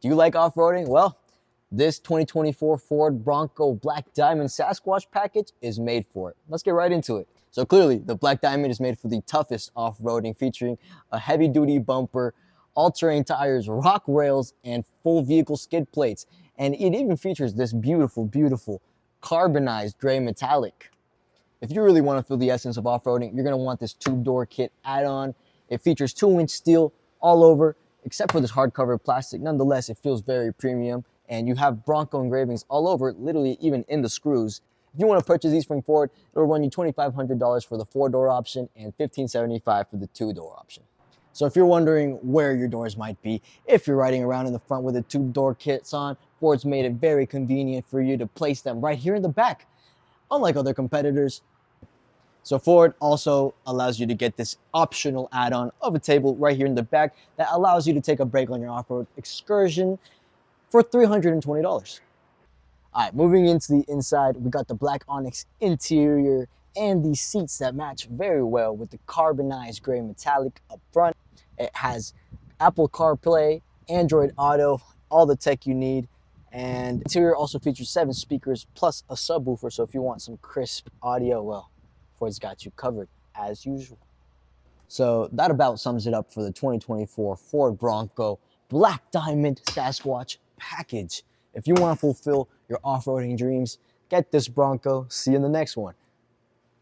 Do you like off-roading? Well, this 2024 Ford Bronco Black Diamond Sasquatch package is made for it. Let's get right into it. So clearly, the Black Diamond is made for the toughest off-roading, featuring a heavy-duty bumper, all-terrain tires, rock rails, and full vehicle skid plates. And it even features this beautiful, beautiful carbonized gray metallic. If you really want to feel the essence of off-roading, you're going to want this two-door kit add-on. It features 2-inch steel all over, except for this hardcover plastic. Nonetheless, it feels very premium, and you have Bronco engravings all over, literally even in the screws. If you want to purchase these from Ford, it'll run you $2,500 for the 4-door option and $1,575 for the 2-door option. So if you're wondering where your doors might be, if you're riding around in the front with the 2-door kits on, Ford's made it very convenient for you to place them right here in the back, unlike other competitors. So Ford also allows you to get this optional add-on of a table right here in the back that allows you to take a break on your off-road excursion for $320. All right, moving into the inside, we got the Black Onyx interior and these seats that match very well with the carbonized gray metallic up front. It has Apple CarPlay, Android Auto, all the tech you need. And the interior also features 7 speakers plus a subwoofer, so if you want some crisp audio, well, Ford's got you covered as usual. So that about sums it up for the 2024 Ford Bronco Black Diamond Sasquatch package. If you want to fulfill your off-roading dreams, get this Bronco. See you in the next one.